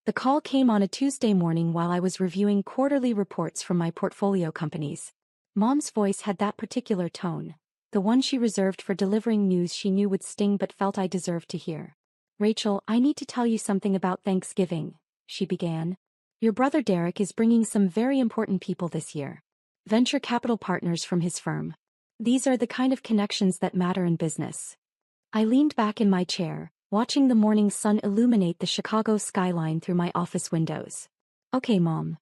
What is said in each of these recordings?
The call came on a Tuesday morning while I was reviewing quarterly reports from my portfolio companies. Mom's voice had that particular tone, the one she reserved for delivering news she knew would sting but felt I deserved to hear. "Rachel, I need to tell you something about Thanksgiving," she began. "Your brother Derek is bringing some very important people this year. Venture capital partners from his firm. These are the kind of connections that matter in business." I leaned back in my chair, watching the morning sun illuminate the Chicago skyline through my office windows. "Okay, Mom.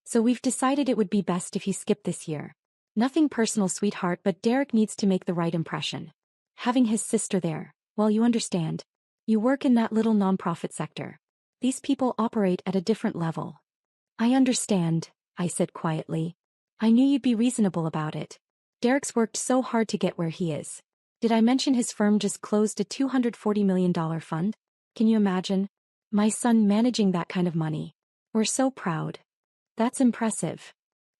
So we've decided it would be best if you skip this year. Nothing personal, sweetheart, but Derek needs to make the right impression. Having his sister there, well, you understand. You work in that little nonprofit sector. These people operate at a different level." "I understand," I said quietly. "I knew you'd be reasonable about it. Derek's worked so hard to get where he is. Did I mention his firm just closed a $240 million fund? Can you imagine? My son managing that kind of money. We're so proud." "That's impressive.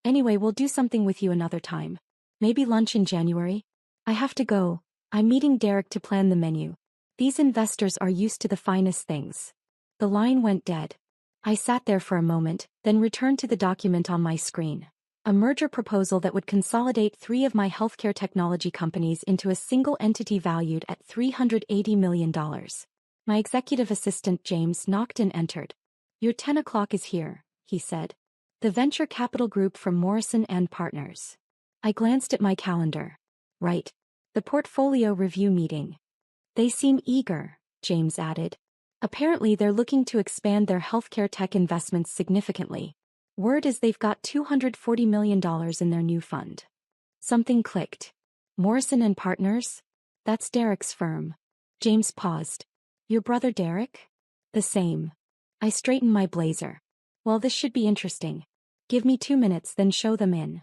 Anyway, we'll do something with you another time. Maybe lunch in January?" "I have to go. I'm meeting Derek to plan the menu. These investors are used to the finest things." The line went dead. I sat there for a moment, then returned to the document on my screen. A merger proposal that would consolidate 3 of my healthcare technology companies into a single entity valued at $380 million. My executive assistant James knocked and entered. "Your 10 o'clock is here," he said. "The venture capital group from Morrison & Partners." I glanced at my calendar. "Right. The portfolio review meeting." "They seem eager," James added. "Apparently they're looking to expand their healthcare tech investments significantly. Word is they've got $240 million in their new fund." Something clicked. "Morrison & Partners? That's Derek's firm." James paused. "Your brother Derek?" "The same." I straightened my blazer. "Well, this should be interesting. Give me 2 minutes, then show them in."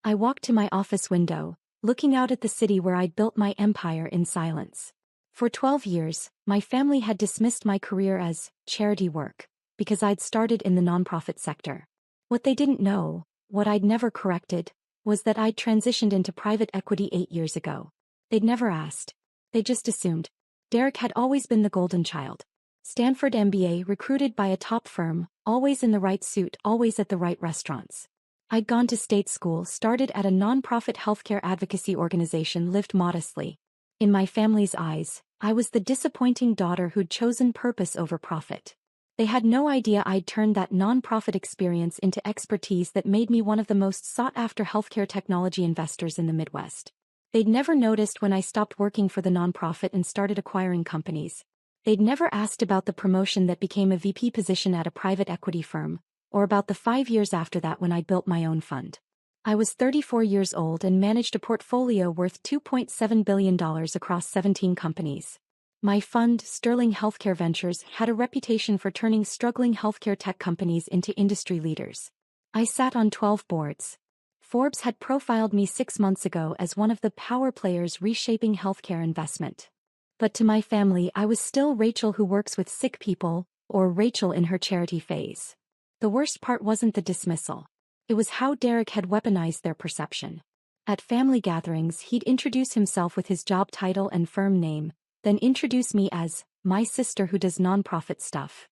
I walked to my office window, looking out at the city where I'd built my empire in silence. For 12 years, my family had dismissed my career as charity work, because I'd started in the nonprofit sector. What they didn't know, what I'd never corrected, was that I'd transitioned into private equity 8 years ago. They'd never asked. They just assumed. Derek had always been the golden child. Stanford MBA, recruited by a top firm, always in the right suit, always at the right restaurants. I'd gone to state school, started at a nonprofit healthcare advocacy organization, lived modestly. In my family's eyes, I was the disappointing daughter who'd chosen purpose over profit. They had no idea I'd turned that nonprofit experience into expertise that made me one of the most sought-after healthcare technology investors in the Midwest. They'd never noticed when I stopped working for the nonprofit and started acquiring companies. They'd never asked about the promotion that became a VP position at a private equity firm, or about the 5 years after that when I built my own fund. I was 34 years old and managed a portfolio worth $2.7 billion across 17 companies. My fund, Sterling Healthcare Ventures, had a reputation for turning struggling healthcare tech companies into industry leaders. I sat on 12 boards. Forbes had profiled me 6 months ago as one of the power players reshaping healthcare investment. But to my family, I was still Rachel who works with sick people, or Rachel in her charity phase. The worst part wasn't the dismissal. It was how Derek had weaponized their perception. At family gatherings, he'd introduce himself with his job title and firm name, then introduce me as my sister who does nonprofit stuff.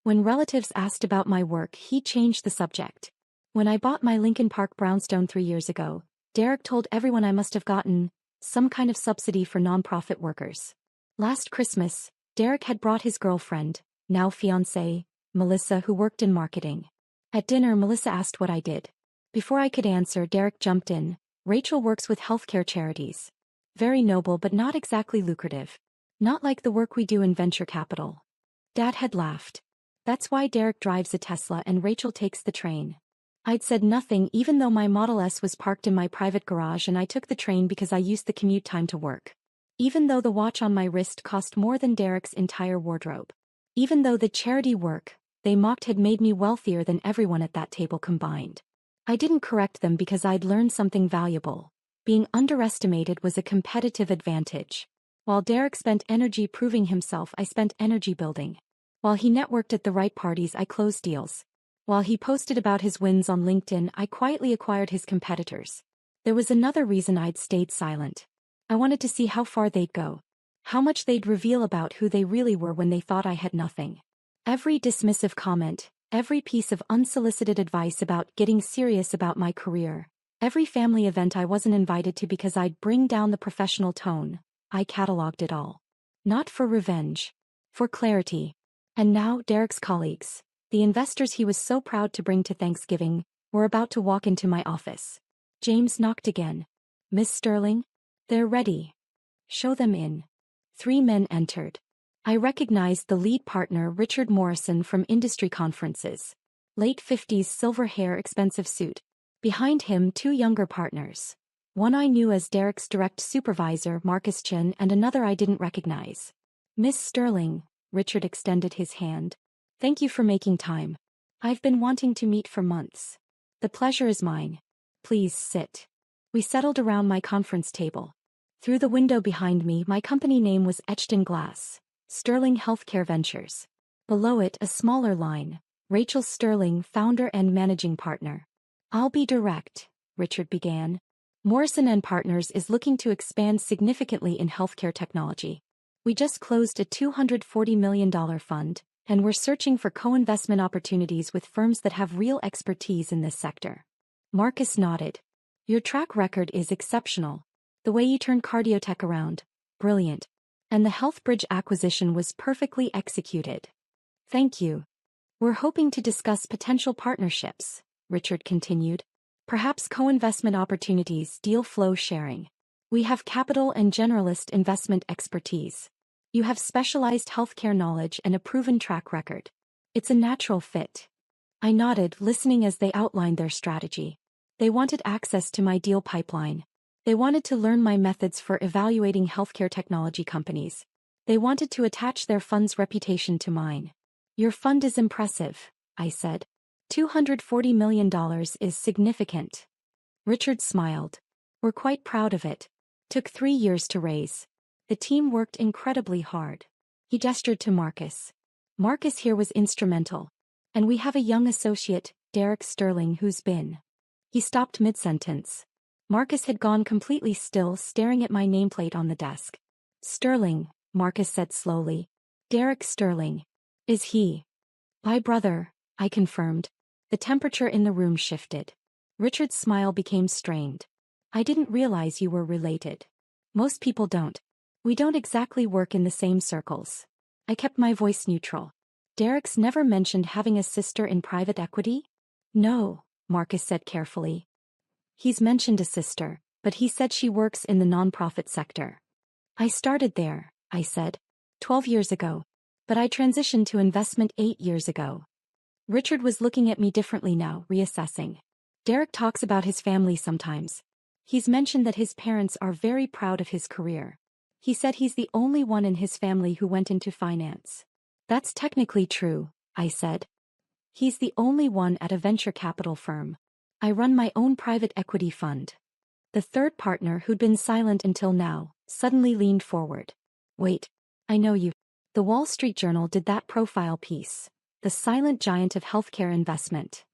When relatives asked about my work, he changed the subject. When I bought my Lincoln Park brownstone 3 years ago, Derek told everyone I must have gotten some kind of subsidy for nonprofit workers. Last Christmas, Derek had brought his girlfriend, now fiancée, Melissa, who worked in marketing. At dinner, Melissa asked what I did. Before I could answer, Derek jumped in. "Rachel works with healthcare charities. Very noble but not exactly lucrative. Not like the work we do in venture capital." Dad had laughed. "That's why Derek drives a Tesla and Rachel takes the train." I'd said nothing even though my Model S was parked in my private garage and I took the train because I used the commute time to work. Even though the watch on my wrist cost more than Derek's entire wardrobe. Even though the charity work they mocked had made me wealthier than everyone at that table combined. I didn't correct them because I'd learned something valuable. Being underestimated was a competitive advantage. While Derek spent energy proving himself, I spent energy building. While he networked at the right parties, I closed deals. While he posted about his wins on LinkedIn, I quietly acquired his competitors. There was another reason I'd stayed silent. I wanted to see how far they'd go. How much they'd reveal about who they really were when they thought I had nothing. Every dismissive comment, every piece of unsolicited advice about getting serious about my career, every family event I wasn't invited to because I'd bring down the professional tone, I cataloged it all. Not for revenge. For clarity. And now Derek's colleagues, the investors he was so proud to bring to Thanksgiving, were about to walk into my office. James knocked again. "Miss Sterling? They're ready. Show them in." 3 men entered. I recognized the lead partner, Richard Morrison, from industry conferences. Late 50s, silver hair, expensive suit. Behind him, 2 younger partners. One I knew as Derek's direct supervisor, Marcus Chin, and another I didn't recognize. "Miss Sterling," Richard extended his hand. "Thank you for making time. I've been wanting to meet for months. The pleasure is mine. Please sit." We settled around my conference table. Through the window behind me, my company name was etched in glass. Sterling Healthcare Ventures. Below it, a smaller line. Rachel Sterling, founder and managing partner. "I'll be direct," Richard began. "Morrison and Partners is looking to expand significantly in healthcare technology. We just closed a $240 million fund, and we're searching for co-investment opportunities with firms that have real expertise in this sector." Marcus nodded. "Your track record is exceptional. The way you turned cardiotech around, brilliant. And the HealthBridge acquisition was perfectly executed." "Thank you. We're hoping to discuss potential partnerships," Richard continued. "Perhaps co-investment opportunities, deal flow sharing. We have capital and generalist investment expertise. You have specialized healthcare knowledge and a proven track record. It's a natural fit." I nodded, listening as they outlined their strategy. They wanted access to my deal pipeline. They wanted to learn my methods for evaluating healthcare technology companies. They wanted to attach their fund's reputation to mine. "Your fund is impressive," I said. $240 million is significant." Richard smiled. "We're quite proud of it. Took 3 years to raise. The team worked incredibly hard." He gestured to Marcus. "Marcus here was instrumental. And we have a young associate, Derek Sterling, who's been..." He stopped mid-sentence. Marcus had gone completely still, staring at my nameplate on the desk. "Sterling," Marcus said slowly. "Derek Sterling. Is he?" "My brother," I confirmed. The temperature in the room shifted. Richard's smile became strained. "I didn't realize you were related. Most people don't. We don't exactly work in the same circles." I kept my voice neutral. "Derek's never mentioned having a sister in private equity?" "No," Marcus said carefully. "He's mentioned a sister, but he said she works in the nonprofit sector." "I started there," I said. 12 years ago. But I transitioned to investment 8 years ago." Richard was looking at me differently now, reassessing. "Derek talks about his family sometimes. He's mentioned that his parents are very proud of his career. He said he's the only one in his family who went into finance." "That's technically true," I said. "He's the only one at a venture capital firm. I run my own private equity fund." The third partner, who'd been silent until now, suddenly leaned forward. "Wait. I know you. The Wall Street Journal did that profile piece. The silent giant of healthcare investment.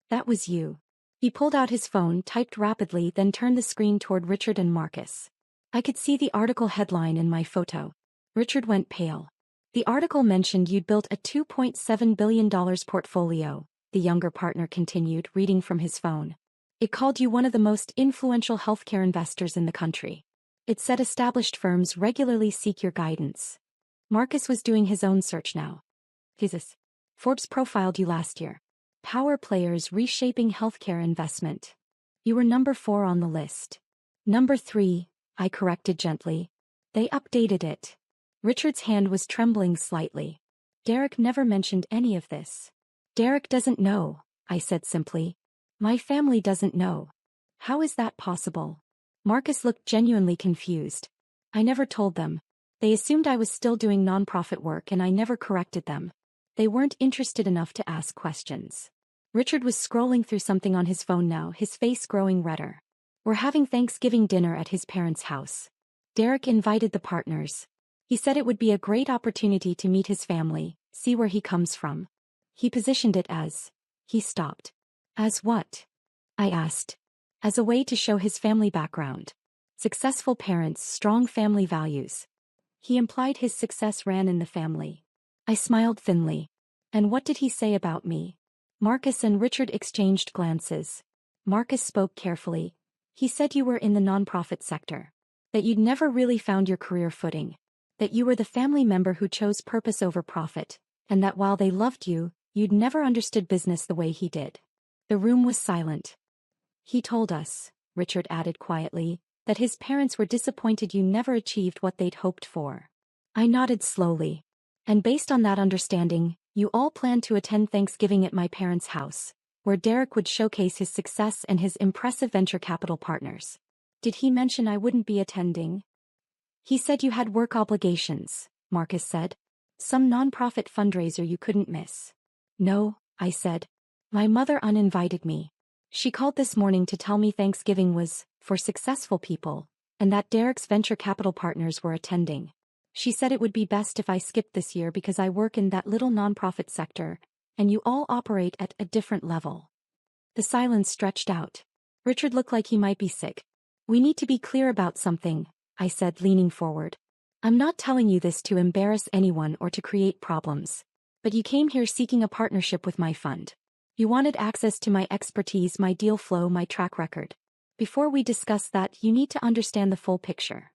That was you." He pulled out his phone, typed rapidly, then turned the screen toward Richard and Marcus. I could see the article headline in my photo. Richard went pale. "The article mentioned you'd built a $2.7 billion portfolio," the younger partner continued, reading from his phone. "It called you one of the most influential healthcare investors in the country. It said established firms regularly seek your guidance." Marcus was doing his own search now. "Jesus. Forbes profiled you last year. Power players reshaping healthcare investment. You were number 4 on the list." "Number 3, I corrected gently. They updated it." Richard's hand was trembling slightly. "Derek never mentioned any of this." "Derek doesn't know," I said simply. "My family doesn't know." "How is that possible?" Marcus looked genuinely confused. "I never told them. They assumed I was still doing nonprofit work and I never corrected them. They weren't interested enough to ask questions." Richard was scrolling through something on his phone now, his face growing redder. "We're having Thanksgiving dinner at his parents' house. Derek invited the partners. He said it would be a great opportunity to meet his family, see where he comes from." He positioned it as... He stopped. "As what?" I asked. "As a way to show his family background. Successful parents, strong family values." He implied his success ran in the family. I smiled thinly. And what did he say about me? Marcus and Richard exchanged glances. Marcus spoke carefully. He said you were in the nonprofit sector. That you'd never really found your career footing. That you were the family member who chose purpose over profit. And that while they loved you, you'd never understood business the way he did. The room was silent. He told us, Richard added quietly, that his parents were disappointed you never achieved what they'd hoped for. I nodded slowly. And based on that understanding, you all planned to attend Thanksgiving at my parents' house, where Derek would showcase his success and his impressive venture capital partners. Did he mention I wouldn't be attending? He said you had work obligations, Marcus said. Some nonprofit fundraiser you couldn't miss. No, I said. My mother uninvited me. She called this morning to tell me Thanksgiving was for successful people, and that Derek's venture capital partners were attending. She said it would be best if I skipped this year because I work in that little nonprofit sector, and you all operate at a different level. The silence stretched out. Richard looked like he might be sick. We need to be clear about something, I said, leaning forward. I'm not telling you this to embarrass anyone or to create problems. But you came here seeking a partnership with my fund. You wanted access to my expertise, my deal flow, my track record. Before we discuss that, you need to understand the full picture.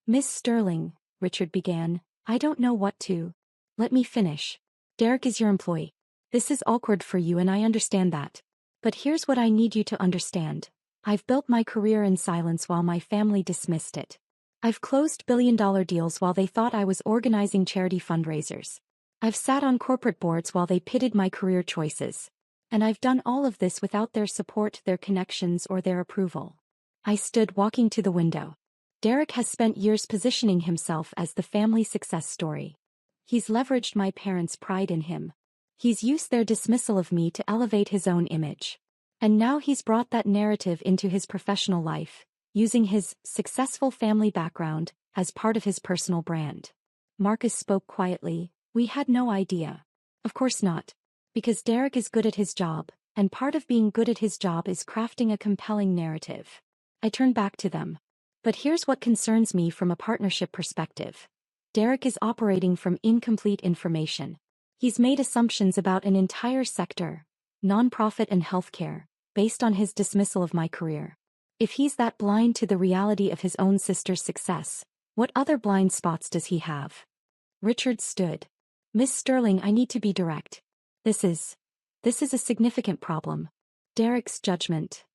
Miss Sterling, Richard began, I don't know what to. Let me finish. Derek is your employee. This is awkward for you and I understand that. But here's what I need you to understand. I've built my career in silence while my family dismissed it. I've closed billion-dollar deals while they thought I was organizing charity fundraisers. I've sat on corporate boards while they pitted my career choices. And I've done all of this without their support, their connections, or their approval. I stood walking to the window. Derek has spent years positioning himself as the family success story. He's leveraged my parents' pride in him. He's used their dismissal of me to elevate his own image. And now he's brought that narrative into his professional life, using his successful family background as part of his personal brand. Marcus spoke quietly. We had no idea. Of course not. Because Derek is good at his job, and part of being good at his job is crafting a compelling narrative. I turned back to them. But here's what concerns me from a partnership perspective. Derek is operating from incomplete information. He's made assumptions about an entire sector, nonprofit and healthcare, based on his dismissal of my career. If he's that blind to the reality of his own sister's success, what other blind spots does he have? Richard stood. Miss Sterling, I need to be direct. This is a significant problem. Derek's judgment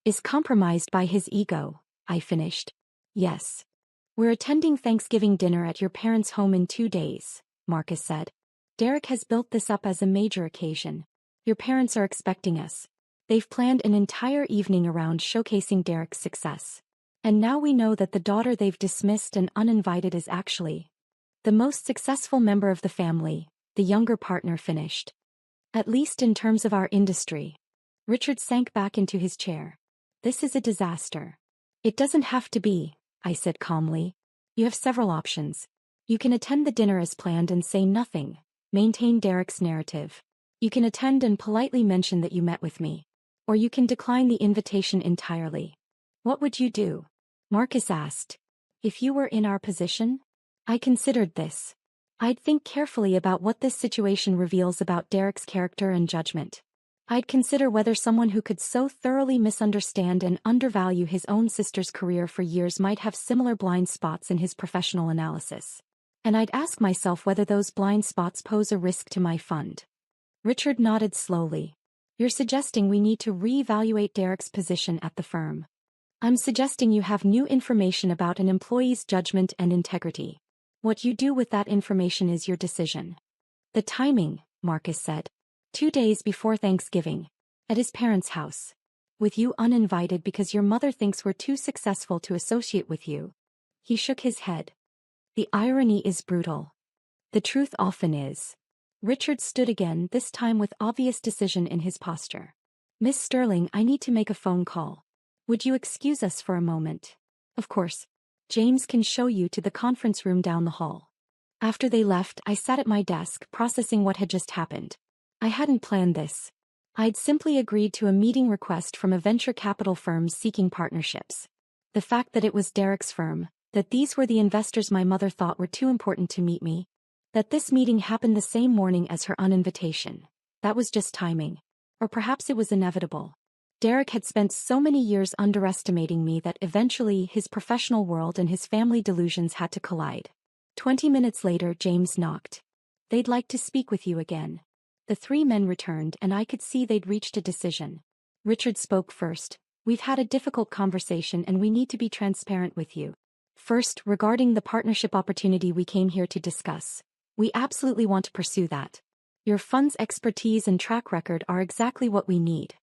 is compromised by his ego, I finished. Yes. We're attending Thanksgiving dinner at your parents' home in 2 days, Marcus said. Derek has built this up as a major occasion. Your parents are expecting us. They've planned an entire evening around showcasing Derek's success. And now we know that the daughter they've dismissed and uninvited is actually the most successful member of the family, the younger partner finished. At least in terms of our industry. Richard sank back into his chair. This is a disaster. It doesn't have to be, I said calmly. You have several options. You can attend the dinner as planned and say nothing, maintain Derek's narrative. You can attend and politely mention that you met with me. Or you can decline the invitation entirely. What would you do? Marcus asked. If you were in our position? I considered this. I'd think carefully about what this situation reveals about Derek's character and judgment. I'd consider whether someone who could so thoroughly misunderstand and undervalue his own sister's career for years might have similar blind spots in his professional analysis. And I'd ask myself whether those blind spots pose a risk to my fund. Richard nodded slowly. You're suggesting we need to reevaluate Derek's position at the firm. I'm suggesting you have new information about an employee's judgment and integrity. What you do with that information is your decision. The timing, Marcus said. 2 days before Thanksgiving. At his parents' house. With you uninvited because your mother thinks we're too successful to associate with you. He shook his head. The irony is brutal. The truth often is. Richard stood again, this time with obvious decision in his posture. Miss Sterling, I need to make a phone call. Would you excuse us for a moment? Of course. James can show you to the conference room down the hall. After they left, I sat at my desk, processing what had just happened. I hadn't planned this. I'd simply agreed to a meeting request from a venture capital firm seeking partnerships. The fact that it was Derek's firm, that these were the investors my mother thought were too important to meet me. That this meeting happened the same morning as her uninvitation. That was just timing. Or perhaps it was inevitable. Derek had spent so many years underestimating me that eventually his professional world and his family delusions had to collide. 20 minutes later, James knocked. "They'd like to speak with you again." The three men returned and I could see they'd reached a decision. Richard spoke first. "We've had a difficult conversation and we need to be transparent with you. First, regarding the partnership opportunity we came here to discuss. We absolutely want to pursue that. Your fund's expertise and track record are exactly what we need.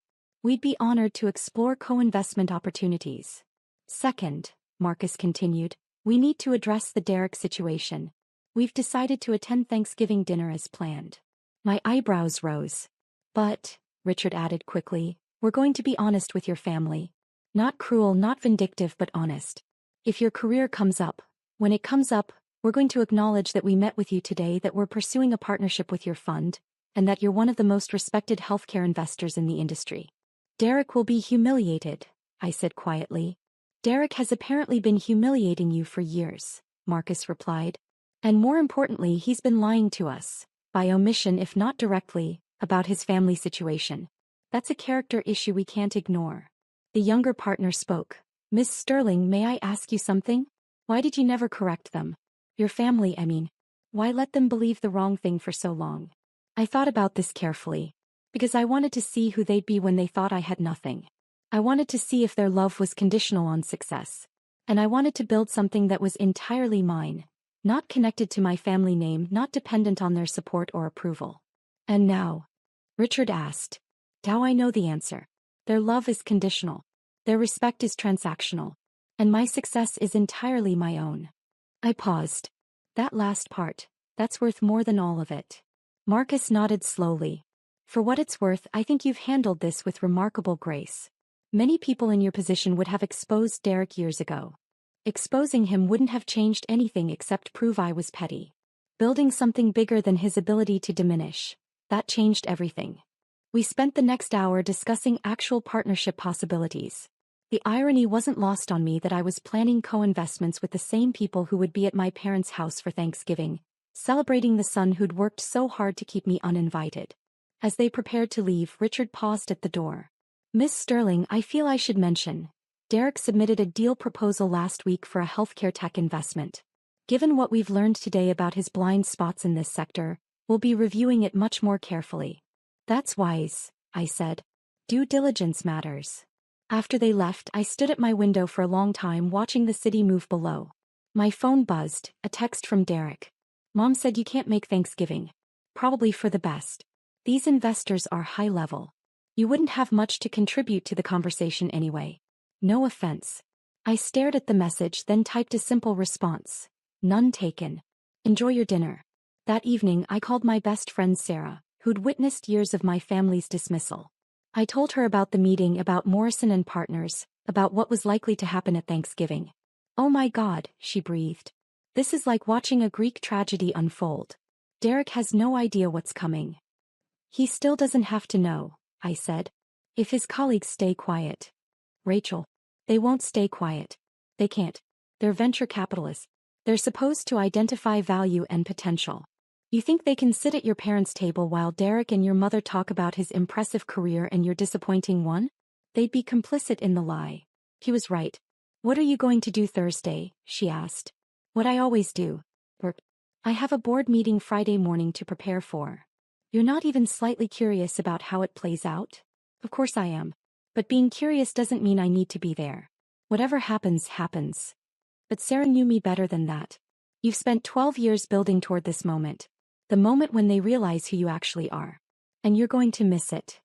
We'd be honored to explore co-investment opportunities. Second," Marcus continued, "we need to address the Derek situation. We've decided to attend Thanksgiving dinner as planned." My eyebrows rose. "But," Richard added quickly, "we're going to be honest with your family. Not cruel, not vindictive, but honest. If your career comes up, when it comes up, we're going to acknowledge that we met with you today, that we're pursuing a partnership with your fund, and that you're one of the most respected healthcare investors in the industry." "Derek will be humiliated," I said quietly. "Derek has apparently been humiliating you for years," Marcus replied. "And more importantly, he's been lying to us, by omission if not directly, about his family situation. That's a character issue we can't ignore." The younger partner spoke. "Miss Sterling, may I ask you something? Why did you never correct them? Your family, I mean. Why let them believe the wrong thing for so long?" I thought about this carefully. Because I wanted to see who they'd be when they thought I had nothing. I wanted to see if their love was conditional on success. And I wanted to build something that was entirely mine. Not connected to my family name, not dependent on their support or approval. "And now?" Richard asked. "Now I know the answer. Their love is conditional. Their respect is transactional. And my success is entirely my own." I paused. "That last part, that's worth more than all of it." Marcus nodded slowly. "For what it's worth, I think you've handled this with remarkable grace. Many people in your position would have exposed Derek years ago. Exposing him wouldn't have changed anything except prove I was petty. Building something bigger than his ability to diminish, that changed everything." We spent the next hour discussing actual partnership possibilities. The irony wasn't lost on me that I was planning co-investments with the same people who would be at my parents' house for Thanksgiving, celebrating the son who'd worked so hard to keep me uninvited. As they prepared to leave, Richard paused at the door. "Miss Sterling, I feel I should mention. Derek submitted a deal proposal last week for a healthcare tech investment. Given what we've learned today about his blind spots in this sector, we'll be reviewing it much more carefully." "That's wise," I said. "Due diligence matters." After they left, I stood at my window for a long time watching the city move below. My phone buzzed, a text from Derek. "Mom said you can't make Thanksgiving. Probably for the best. These investors are high level. You wouldn't have much to contribute to the conversation anyway. No offense." I stared at the message, then typed a simple response. "None taken. Enjoy your dinner." That evening, I called my best friend Sarah, who'd witnessed years of my family's dismissal. I told her about the meeting, about Morrison and Partners, about what was likely to happen at Thanksgiving. "Oh my God," she breathed. "This is like watching a Greek tragedy unfold. Derek has no idea what's coming." "He still doesn't have to know," I said. "If his colleagues stay quiet." "Rachel, they won't stay quiet. They can't. They're venture capitalists. They're supposed to identify value and potential. You think they can sit at your parents' table while Derek and your mother talk about his impressive career and your disappointing one? They'd be complicit in the lie." He was right. "What are you going to do Thursday?" she asked. "What I always do. Work. I have a board meeting Friday morning to prepare for." "You're not even slightly curious about how it plays out?" "Of course I am. But being curious doesn't mean I need to be there. Whatever happens, happens." "But Sarah knew me better than that. You've spent 12 years building toward this moment. The moment when they realize who you actually are. And you're going to miss it."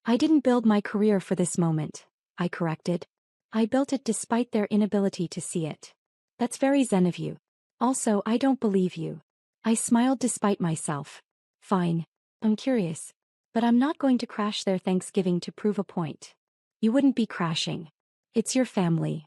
"I didn't build my career for this moment," I corrected. "I built it despite their inability to see it." "That's very zen of you. Also, I don't believe you." I smiled despite myself. "Fine. I'm curious. But I'm not going to crash their Thanksgiving to prove a point." "You wouldn't be crashing. It's your family."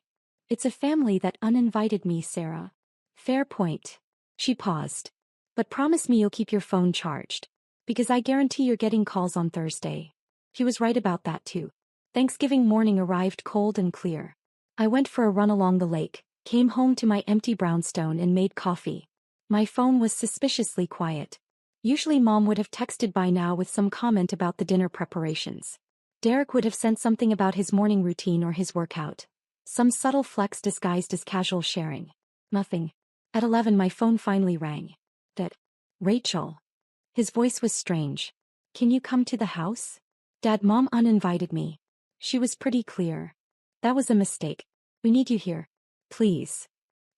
"It's a family that uninvited me, Sarah." "Fair point." She paused. "But promise me you'll keep your phone charged. Because I guarantee you're getting calls on Thursday." He was right about that too. Thanksgiving morning arrived cold and clear. I went for a run along the lake, came home to my empty brownstone and made coffee. My phone was suspiciously quiet. Usually Mom would have texted by now with some comment about the dinner preparations. Derek would have sent something about his morning routine or his workout. Some subtle flex disguised as casual sharing. Nothing. At 11 my phone finally rang. Dad. Rachel. His voice was strange. Can you come to the house? Dad, Mom uninvited me. She was pretty clear. That was a mistake. We need you here. Please.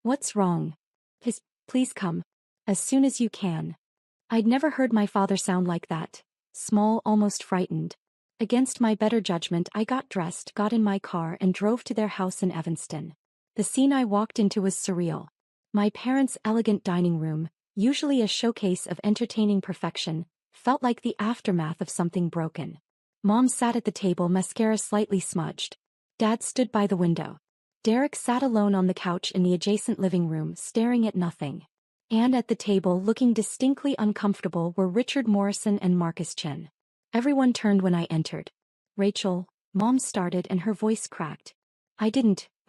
What's wrong? Please come. As soon as you can. I'd never heard my father sound like that. Small, almost frightened. Against my better judgment I got dressed, got in my car and drove to their house in Evanston. The scene I walked into was surreal. My parents' elegant dining room, usually a showcase of entertaining perfection, felt like the aftermath of something broken. Mom sat at the table, mascara slightly smudged. Dad stood by the window. Derek sat alone on the couch in the adjacent living room, staring at nothing. And at the table, looking distinctly uncomfortable, were Richard Morrison and Marcus Chen. Everyone turned when I entered. Rachel, Mom started and her voice cracked. We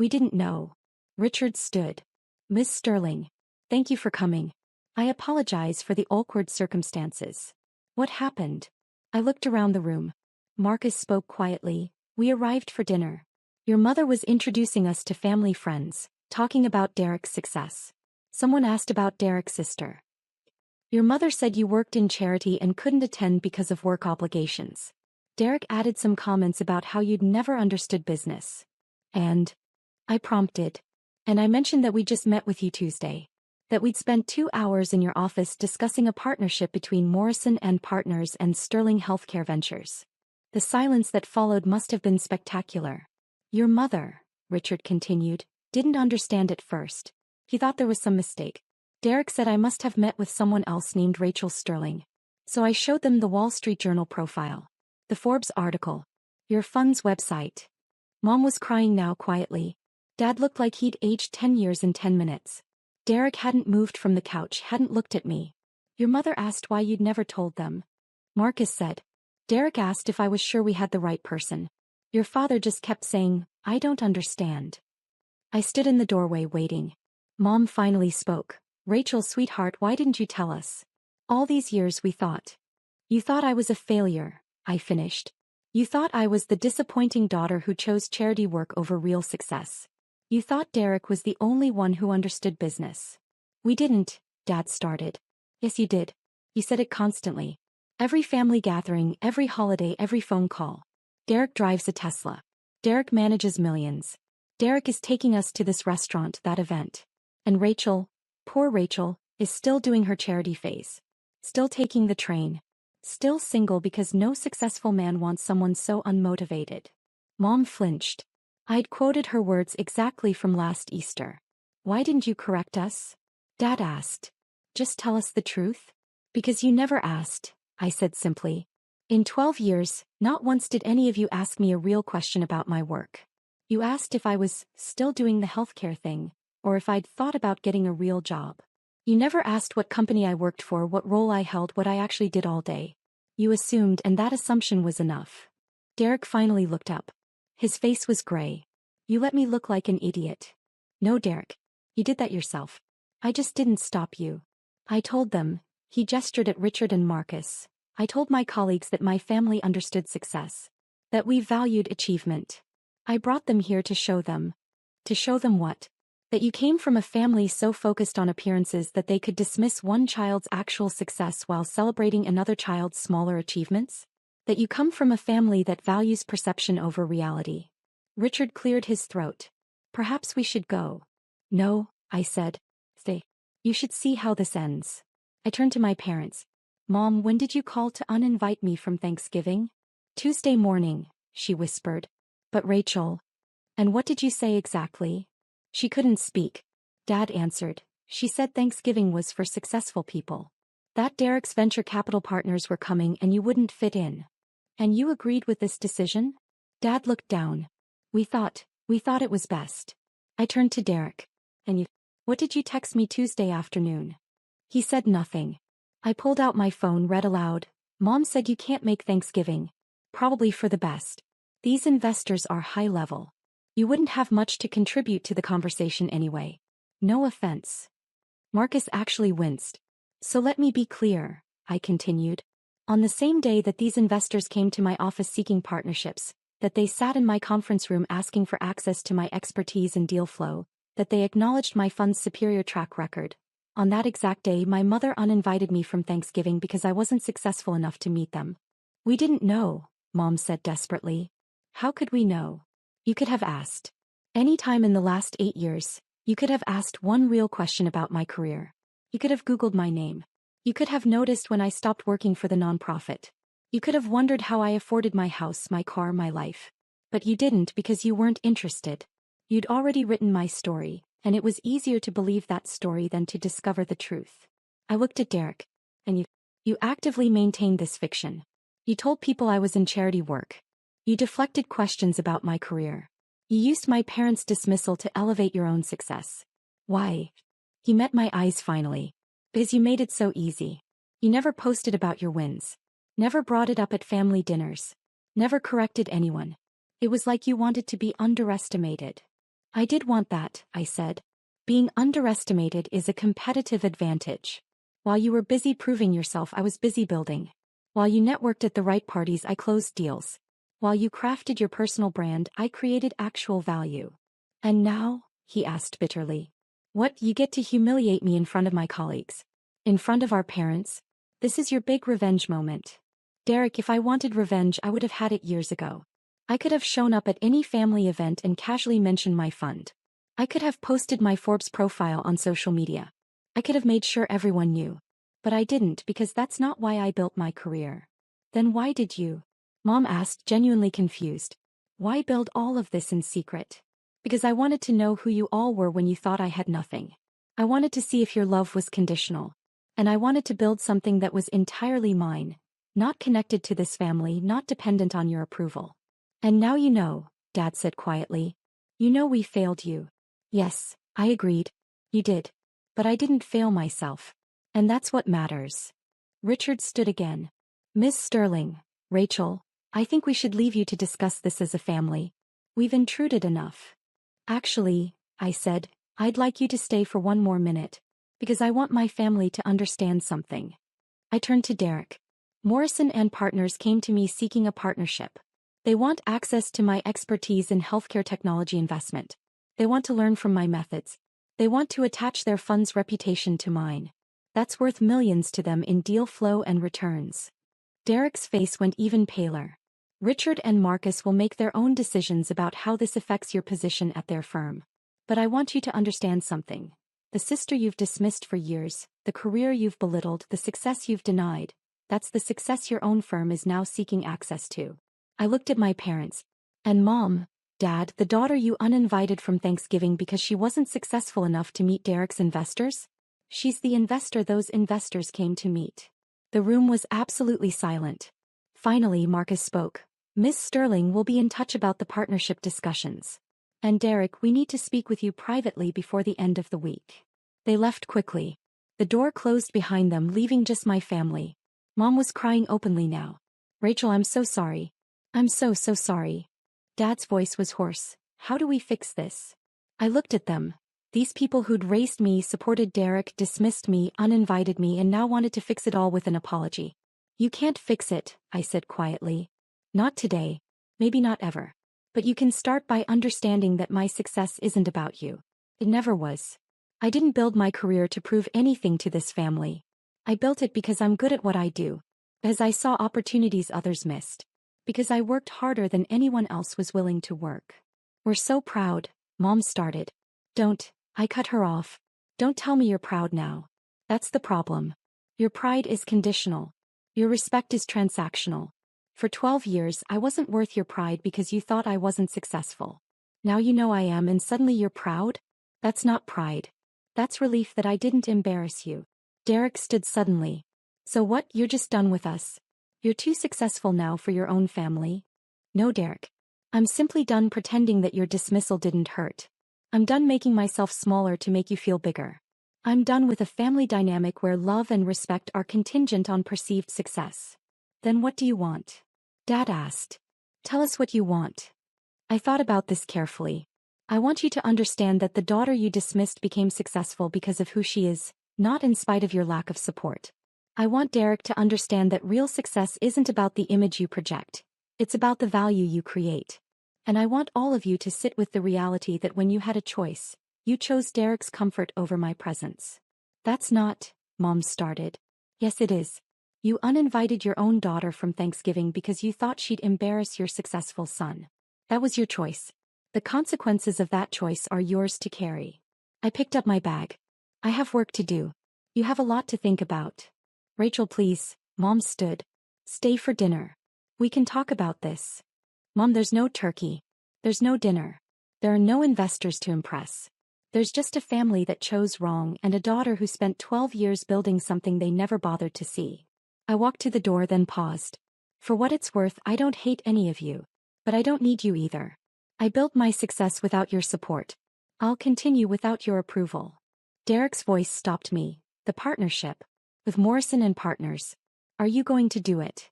didn't know. Richard stood. Miss Sterling. Thank you for coming. I apologize for the awkward circumstances. What happened? I looked around the room. Marcus spoke quietly. We arrived for dinner. Your mother was introducing us to family friends, talking about Derek's success. Someone asked about Derek's sister. Your mother said you worked in charity and couldn't attend because of work obligations. Derek added some comments about how you'd never understood business. And I prompted. And I mentioned that we just met with you Tuesday. That we'd spent 2 hours in your office discussing a partnership between Morrison and Partners and Sterling Healthcare Ventures. The silence that followed must have been spectacular. Your mother, Richard continued, didn't understand at first. He thought there was some mistake. Derek said I must have met with someone else named Rachel Sterling. So I showed them the Wall Street Journal profile. The Forbes article. Your fund's website. Mom was crying now quietly. Dad looked like he'd aged 10 years in 10 minutes. Derek hadn't moved from the couch, hadn't looked at me. Your mother asked why you'd never told them. Marcus said. Derek asked if I was sure we had the right person. Your father just kept saying, I don't understand. I stood in the doorway waiting. Mom finally spoke. Rachel, sweetheart, why didn't you tell us? All these years we thought. You thought I was a failure, I finished. You thought I was the disappointing daughter who chose charity work over real success. You thought Derek was the only one who understood business. We didn't, Dad started. Yes, you did. You said it constantly. Every family gathering, every holiday, every phone call. Derek drives a Tesla. Derek manages millions. Derek is taking us to this restaurant, that event. And Rachel, poor Rachel, is still doing her charity phase. Still taking the train. Still single because no successful man wants someone so unmotivated. Mom flinched. I'd quoted her words exactly from last Easter. Why didn't you correct us? Dad asked. Just tell us the truth? Because you never asked, I said simply. In 12 years, not once did any of you ask me a real question about my work. You asked if I was still doing the healthcare thing, or if I'd thought about getting a real job. You never asked what company I worked for, what role I held, what I actually did all day. You assumed, and that assumption was enough. Derek finally looked up. His face was gray. You let me look like an idiot. No, Derek. You did that yourself. I just didn't stop you. I told them, he gestured at Richard and Marcus. I told my colleagues that my family understood success. That we valued achievement. I brought them here to show them. To show them what? That you came from a family so focused on appearances that they could dismiss one child's actual success while celebrating another child's smaller achievements? That you come from a family that values perception over reality. Richard cleared his throat. Perhaps we should go. No, I said. Stay. You should see how this ends. I turned to my parents. Mom, when did you call to uninvite me from Thanksgiving? Tuesday morning, she whispered. But Rachel. And what did you say exactly? She couldn't speak. Dad answered. She said Thanksgiving was for successful people. That Derek's venture capital partners were coming and you wouldn't fit in. And you agreed with this decision? Dad looked down. We thought it was best. I turned to Derek. And what did you text me Tuesday afternoon? He said nothing. I pulled out my phone, read aloud. Mom said you can't make Thanksgiving. Probably for the best. These investors are high level. You wouldn't have much to contribute to the conversation anyway. No offense. Marcus actually winced. So let me be clear, I continued. On the same day that these investors came to my office seeking partnerships, that they sat in my conference room asking for access to my expertise and deal flow, that they acknowledged my fund's superior track record. On that exact day, my mother uninvited me from Thanksgiving because I wasn't successful enough to meet them. We didn't know, Mom said desperately. How could we know? You could have asked. Any time in the last 8 years, you could have asked one real question about my career. You could have Googled my name. You could have noticed when I stopped working for the nonprofit. You could have wondered how I afforded my house, my car, my life. But you didn't because you weren't interested. You'd already written my story, and it was easier to believe that story than to discover the truth. I looked at Derek. And you actively maintained this fiction. You told people I was in charity work. You deflected questions about my career. You used my parents' dismissal to elevate your own success. Why? He met my eyes finally. Because you made it so easy. You never posted about your wins. Never brought it up at family dinners. Never corrected anyone. It was like you wanted to be underestimated. I did want that, I said. Being underestimated is a competitive advantage. While you were busy proving yourself, I was busy building. While you networked at the right parties, I closed deals. While you crafted your personal brand, I created actual value. And now, he asked bitterly. What, you get to humiliate me in front of my colleagues? In front of our parents? This is your big revenge moment. Derek, if I wanted revenge, I would have had it years ago. I could have shown up at any family event and casually mentioned my fund. I could have posted my Forbes profile on social media. I could have made sure everyone knew. But I didn't because that's not why I built my career. Then why did you? Mom asked, genuinely confused. Why build all of this in secret? Because I wanted to know who you all were when you thought I had nothing. I wanted to see if your love was conditional. And I wanted to build something that was entirely mine, not connected to this family, not dependent on your approval. And now you know, Dad said quietly. You know we failed you. Yes, I agreed. You did. But I didn't fail myself. And that's what matters. Richard stood again. Miss Sterling, Rachel, I think we should leave you to discuss this as a family. We've intruded enough. Actually, I said, I'd like you to stay for one more minute. Because I want my family to understand something. I turned to Derek. Morrison and Partners came to me seeking a partnership. They want access to my expertise in healthcare technology investment. They want to learn from my methods. They want to attach their fund's reputation to mine. That's worth millions to them in deal flow and returns. Derek's face went even paler. Richard and Marcus will make their own decisions about how this affects your position at their firm. But I want you to understand something. The sister you've dismissed for years, the career you've belittled, the success you've denied, that's the success your own firm is now seeking access to. I looked at my parents. And Mom, Dad, the daughter you uninvited from Thanksgiving because she wasn't successful enough to meet Derek's investors? She's the investor those investors came to meet. The room was absolutely silent. Finally, Marcus spoke. Miss Sterling will be in touch about the partnership discussions. And Derek, we need to speak with you privately before the end of the week. They left quickly. The door closed behind them, leaving just my family. Mom was crying openly now. Rachel, I'm so sorry. I'm so sorry. Dad's voice was hoarse. How do we fix this? I looked at them. These people who'd raced me, supported Derek, dismissed me, uninvited me, and now wanted to fix it all with an apology. You can't fix it, I said quietly. Not today. Maybe not ever. But you can start by understanding that my success isn't about you. It never was. I didn't build my career to prove anything to this family. I built it because I'm good at what I do. Because I saw opportunities others missed. Because I worked harder than anyone else was willing to work. We're so proud, Mom started. Don't, I cut her off. Don't tell me you're proud now. That's the problem. Your pride is conditional. Your respect is transactional. For 12 years, I wasn't worth your pride because you thought I wasn't successful. Now you know I am and suddenly you're proud? That's not pride. That's relief that I didn't embarrass you. Derek stood suddenly. So what, you're just done with us? You're too successful now for your own family? No, Derek. I'm simply done pretending that your dismissal didn't hurt. I'm done making myself smaller to make you feel bigger. I'm done with a family dynamic where love and respect are contingent on perceived success. Then what do you want? Dad asked. Tell us what you want. I thought about this carefully. I want you to understand that the daughter you dismissed became successful because of who she is, Not in spite of your lack of support. I want Derek to understand that real success isn't about the image you project. It's about the value you create. And I want all of you to sit with the reality that when you had a choice, you chose Derek's comfort over my presence. That's not, Mom started. Yes, it is. You uninvited your own daughter from Thanksgiving because you thought she'd embarrass your successful son. That was your choice. The consequences of that choice are yours to carry. I picked up my bag. I have work to do. You have a lot to think about. Rachel, please, Mom stood. Stay for dinner. We can talk about this. Mom, there's no turkey. There's no dinner. There are no investors to impress. There's just a family that chose wrong and a daughter who spent 12 years building something they never bothered to see. I walked to the door, then paused. For what it's worth, I don't hate any of you. But I don't need you either. I built my success without your support. I'll continue without your approval. Derek's voice stopped me. The partnership. With Morrison and Partners. Are you going to do it?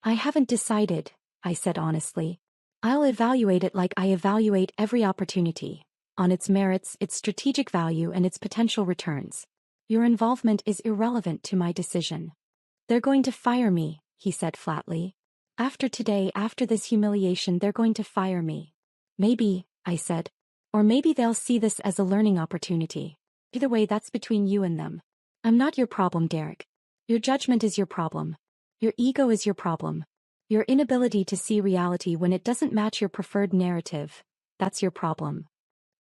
I haven't decided, I said honestly. I'll evaluate it like I evaluate every opportunity. On its merits, its strategic value, and its potential returns. Your involvement is irrelevant to my decision. They're going to fire me, he said flatly. After today, after this humiliation, they're going to fire me. Maybe, I said. Or maybe they'll see this as a learning opportunity. Either way, that's between you and them. I'm not your problem, Derek. Your judgment is your problem. Your ego is your problem. Your inability to see reality when it doesn't match your preferred narrative, that's your problem.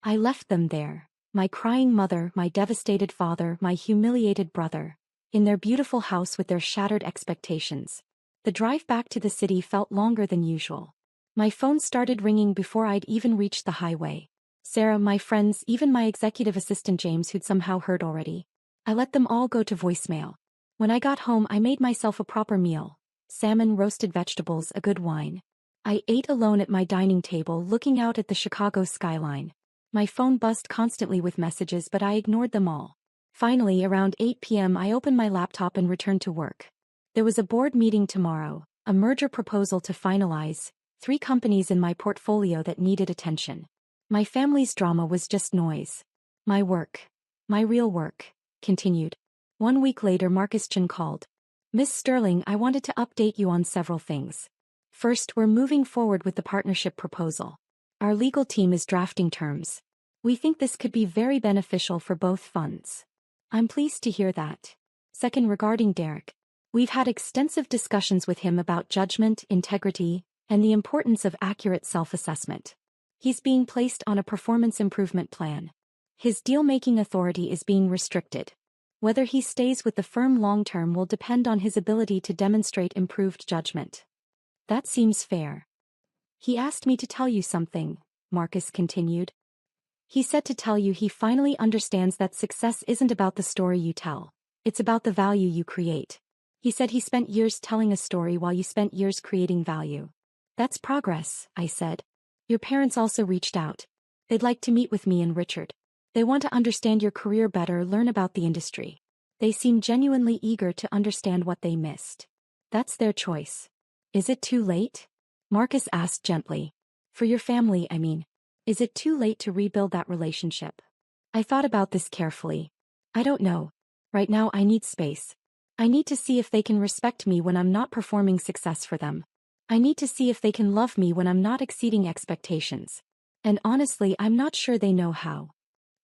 I left them there, my crying mother, my devastated father, my humiliated brother, in their beautiful house with their shattered expectations. The drive back to the city felt longer than usual. My phone started ringing before I'd even reached the highway. Sarah, my friends, even my executive assistant James, who'd somehow heard already. I let them all go to voicemail. When I got home, I made myself a proper meal. Salmon, roasted vegetables, a good wine. I ate alone at my dining table, looking out at the Chicago skyline. My phone buzzed constantly with messages, but I ignored them all. Finally, around 8 p.m., I opened my laptop and returned to work. There was a board meeting tomorrow, a merger proposal to finalize, 3 companies in my portfolio that needed attention. My family's drama was just noise. My work. My real work. Continued. 1 week later, Marcus Chin called. Miss Sterling, I wanted to update you on several things. First, we're moving forward with the partnership proposal. Our legal team is drafting terms. We think this could be very beneficial for both funds. I'm pleased to hear that. Second, regarding Derek. We've had extensive discussions with him about judgment, integrity, and the importance of accurate self-assessment. He's being placed on a performance improvement plan. His deal-making authority is being restricted. Whether he stays with the firm long-term will depend on his ability to demonstrate improved judgment. That seems fair. He asked me to tell you something, Marcus continued. He said to tell you he finally understands that success isn't about the story you tell. It's about the value you create. He said he spent years telling a story while you spent years creating value. That's progress, I said. Your parents also reached out. They'd like to meet with me and Richard. They want to understand your career better, learn about the industry. They seem genuinely eager to understand what they missed. That's their choice. Is it too late? Marcus asked gently. For your family, I mean. Is it too late to rebuild that relationship? I thought about this carefully. I don't know. Right now I need space. I need to see if they can respect me when I'm not performing success for them. I need to see if they can love me when I'm not exceeding expectations. And honestly, I'm not sure they know how.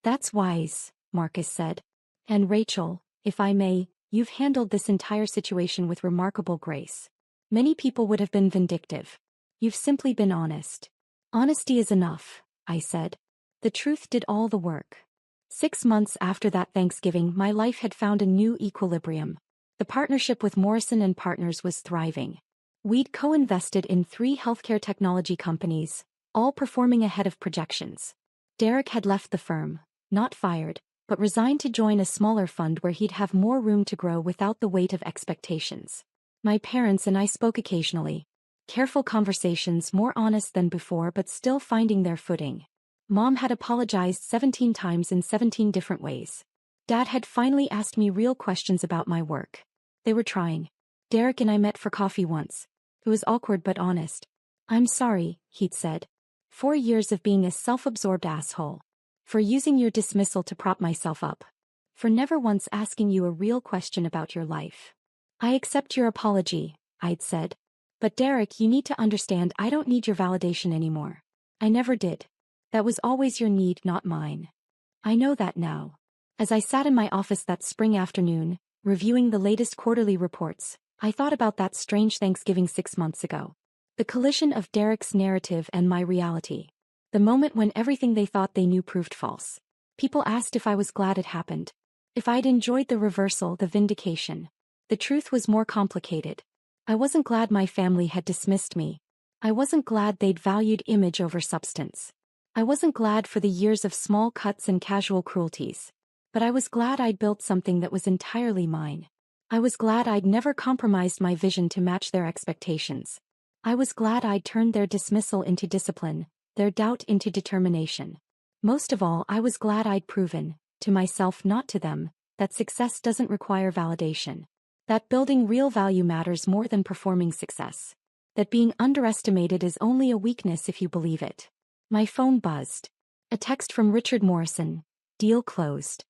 That's wise, Marcus said. And Rachel, if I may, you've handled this entire situation with remarkable grace. Many people would have been vindictive. You've simply been honest. Honesty is enough, I said. The truth did all the work. 6 months after that Thanksgiving, my life had found a new equilibrium. The partnership with Morrison and Partners was thriving. We'd co-invested in 3 healthcare technology companies, all performing ahead of projections. Derek had left the firm, not fired, but resigned to join a smaller fund where he'd have more room to grow without the weight of expectations. My parents and I spoke occasionally. Careful conversations, more honest than before but still finding their footing. Mom had apologized 17 times in 17 different ways. Dad had finally asked me real questions about my work. They were trying. Derek and I met for coffee once. It was awkward but honest. I'm sorry, he'd said. 4 years of being a self-absorbed asshole. For using your dismissal to prop myself up. for never once asking you a real question about your life. I accept your apology, I'd said. But Derek, you need to understand I don't need your validation anymore. I never did. That was always your need, not mine. I know that now. As I sat in my office that spring afternoon, reviewing the latest quarterly reports, I thought about that strange Thanksgiving 6 months ago. The collision of Derek's narrative and my reality. The moment when everything they thought they knew proved false. People asked if I was glad it happened. If I'd enjoyed the reversal, the vindication. The truth was more complicated. I wasn't glad my family had dismissed me. I wasn't glad they'd valued image over substance. I wasn't glad for the years of small cuts and casual cruelties. But I was glad I'd built something that was entirely mine. I was glad I'd never compromised my vision to match their expectations. I was glad I'd turned their dismissal into discipline, their doubt into determination. Most of all, I was glad I'd proven, to myself not to them, that success doesn't require validation. That building real value matters more than performing success. That being underestimated is only a weakness if you believe it. My phone buzzed. A text from Richard Morrison. Deal closed.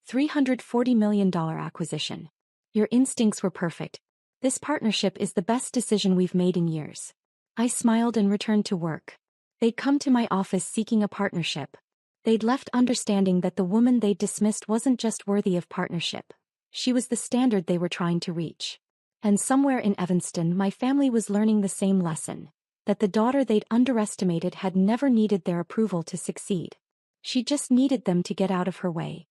$340 million acquisition. Your instincts were perfect. This partnership is the best decision we've made in years. I smiled and returned to work. They'd come to my office seeking a partnership. They'd left understanding that the woman they'd dismissed wasn't just worthy of partnership. She was the standard they were trying to reach. And somewhere in Evanston, my family was learning the same lesson. That the daughter they'd underestimated had never needed their approval to succeed. She just needed them to get out of her way.